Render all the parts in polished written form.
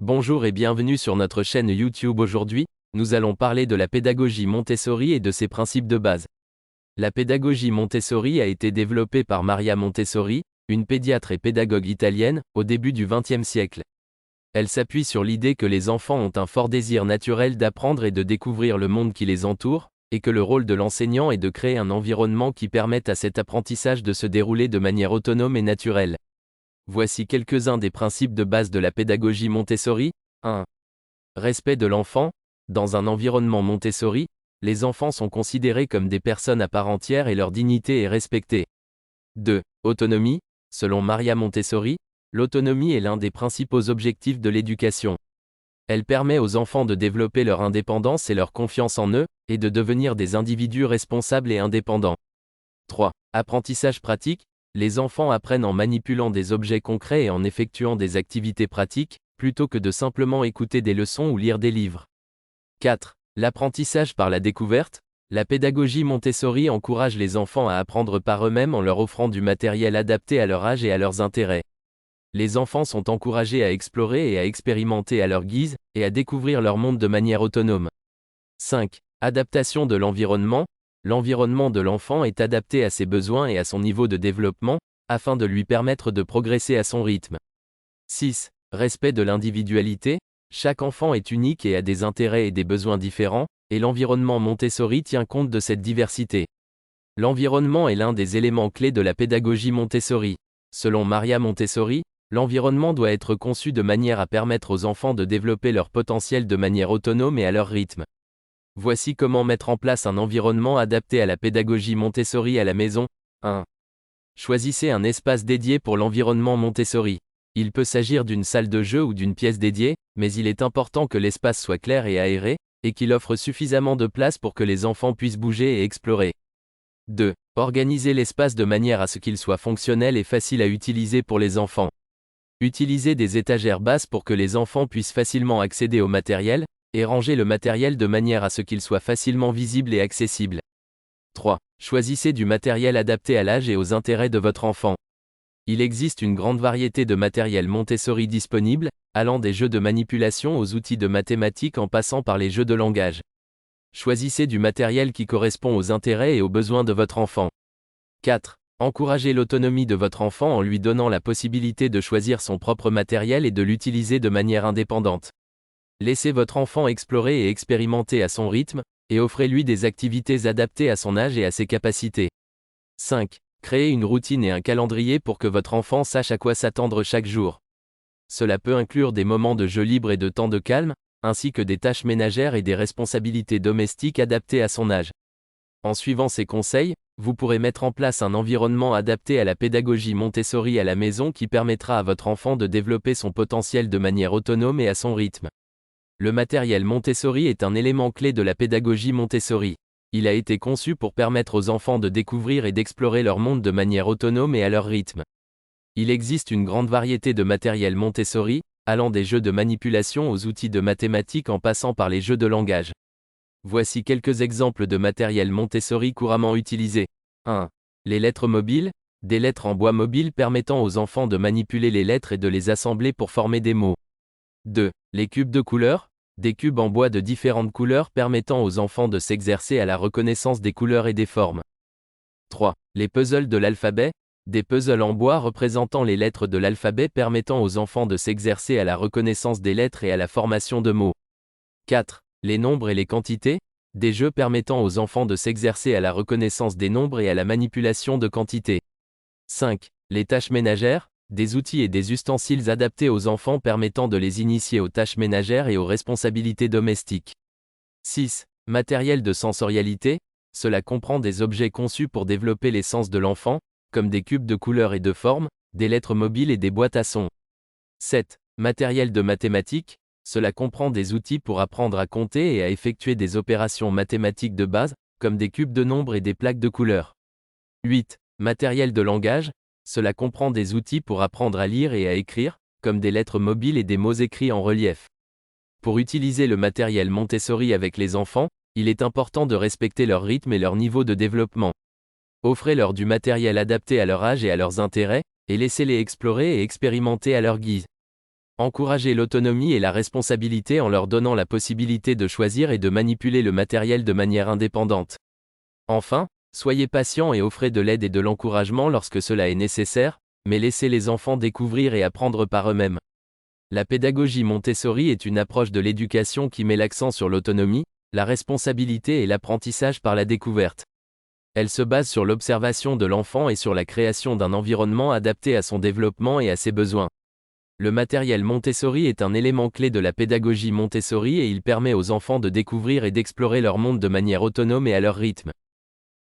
Bonjour et bienvenue sur notre chaîne YouTube. Aujourd'hui, nous allons parler de la pédagogie Montessori et de ses principes de base. La pédagogie Montessori a été développée par Maria Montessori, une pédiatre et pédagogue italienne, au début du XXe siècle. Elle s'appuie sur l'idée que les enfants ont un fort désir naturel d'apprendre et de découvrir le monde qui les entoure, et que le rôle de l'enseignant est de créer un environnement qui permette à cet apprentissage de se dérouler de manière autonome et naturelle. Voici quelques-uns des principes de base de la pédagogie Montessori. 1. Respect de l'enfant. Dans un environnement Montessori, les enfants sont considérés comme des personnes à part entière et leur dignité est respectée. 2. Autonomie. Selon Maria Montessori, l'autonomie est l'un des principaux objectifs de l'éducation. Elle permet aux enfants de développer leur indépendance et leur confiance en eux, et de devenir des individus responsables et indépendants. 3. Apprentissage pratique. Les enfants apprennent en manipulant des objets concrets et en effectuant des activités pratiques, plutôt que de simplement écouter des leçons ou lire des livres. 4. L'apprentissage par la découverte. La pédagogie Montessori encourage les enfants à apprendre par eux-mêmes en leur offrant du matériel adapté à leur âge et à leurs intérêts. Les enfants sont encouragés à explorer et à expérimenter à leur guise, et à découvrir leur monde de manière autonome. 5. Adaptation de l'environnement. L'environnement de l'enfant est adapté à ses besoins et à son niveau de développement, afin de lui permettre de progresser à son rythme. 6. Respect de l'individualité. Chaque enfant est unique et a des intérêts et des besoins différents, et l'environnement Montessori tient compte de cette diversité. L'environnement est l'un des éléments clés de la pédagogie Montessori. Selon Maria Montessori, l'environnement doit être conçu de manière à permettre aux enfants de développer leur potentiel de manière autonome et à leur rythme. Voici comment mettre en place un environnement adapté à la pédagogie Montessori à la maison. 1. Choisissez un espace dédié pour l'environnement Montessori. Il peut s'agir d'une salle de jeu ou d'une pièce dédiée, mais il est important que l'espace soit clair et aéré, et qu'il offre suffisamment de place pour que les enfants puissent bouger et explorer. 2. Organisez l'espace de manière à ce qu'il soit fonctionnel et facile à utiliser pour les enfants. Utilisez des étagères basses pour que les enfants puissent facilement accéder au matériel, et rangez le matériel de manière à ce qu'il soit facilement visible et accessible. 3. Choisissez du matériel adapté à l'âge et aux intérêts de votre enfant. Il existe une grande variété de matériel Montessori disponible, allant des jeux de manipulation aux outils de mathématiques en passant par les jeux de langage. Choisissez du matériel qui correspond aux intérêts et aux besoins de votre enfant. 4. Encouragez l'autonomie de votre enfant en lui donnant la possibilité de choisir son propre matériel et de l'utiliser de manière indépendante. Laissez votre enfant explorer et expérimenter à son rythme, et offrez-lui des activités adaptées à son âge et à ses capacités. 5. Créez une routine et un calendrier pour que votre enfant sache à quoi s'attendre chaque jour. Cela peut inclure des moments de jeu libre et de temps de calme, ainsi que des tâches ménagères et des responsabilités domestiques adaptées à son âge. En suivant ces conseils, vous pourrez mettre en place un environnement adapté à la pédagogie Montessori à la maison qui permettra à votre enfant de développer son potentiel de manière autonome et à son rythme. Le matériel Montessori est un élément clé de la pédagogie Montessori. Il a été conçu pour permettre aux enfants de découvrir et d'explorer leur monde de manière autonome et à leur rythme. Il existe une grande variété de matériel Montessori, allant des jeux de manipulation aux outils de mathématiques en passant par les jeux de langage. Voici quelques exemples de matériel Montessori couramment utilisé. 1. Les lettres mobiles. Des lettres en bois mobile permettant aux enfants de manipuler les lettres et de les assembler pour former des mots. 2. Les cubes de couleurs. Des cubes en bois de différentes couleurs permettant aux enfants de s'exercer à la reconnaissance des couleurs et des formes. 3. Les puzzles de l'alphabet. Des puzzles en bois représentant les lettres de l'alphabet permettant aux enfants de s'exercer à la reconnaissance des lettres et à la formation de mots. 4. Les nombres et les quantités. Des jeux permettant aux enfants de s'exercer à la reconnaissance des nombres et à la manipulation de quantités. 5. Les tâches ménagères. Des outils et des ustensiles adaptés aux enfants permettant de les initier aux tâches ménagères et aux responsabilités domestiques. 6. Matériel de sensorialité. Cela comprend des objets conçus pour développer les sens de l'enfant, comme des cubes de couleurs et de formes, des lettres mobiles et des boîtes à sons. 7. Matériel de mathématiques. Cela comprend des outils pour apprendre à compter et à effectuer des opérations mathématiques de base, comme des cubes de nombres et des plaques de couleurs. 8. Matériel de langage. Cela comprend des outils pour apprendre à lire et à écrire, comme des lettres mobiles et des mots écrits en relief. Pour utiliser le matériel Montessori avec les enfants, il est important de respecter leur rythme et leur niveau de développement. Offrez-leur du matériel adapté à leur âge et à leurs intérêts, et laissez-les explorer et expérimenter à leur guise. Encouragez l'autonomie et la responsabilité en leur donnant la possibilité de choisir et de manipuler le matériel de manière indépendante. Enfin, soyez patient et offrez de l'aide et de l'encouragement lorsque cela est nécessaire, mais laissez les enfants découvrir et apprendre par eux-mêmes. La pédagogie Montessori est une approche de l'éducation qui met l'accent sur l'autonomie, la responsabilité et l'apprentissage par la découverte. Elle se base sur l'observation de l'enfant et sur la création d'un environnement adapté à son développement et à ses besoins. Le matériel Montessori est un élément clé de la pédagogie Montessori et il permet aux enfants de découvrir et d'explorer leur monde de manière autonome et à leur rythme.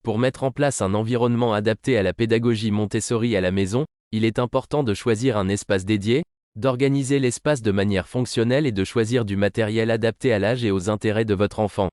Pour mettre en place un environnement adapté à la pédagogie Montessori à la maison, il est important de choisir un espace dédié, d'organiser l'espace de manière fonctionnelle et de choisir du matériel adapté à l'âge et aux intérêts de votre enfant.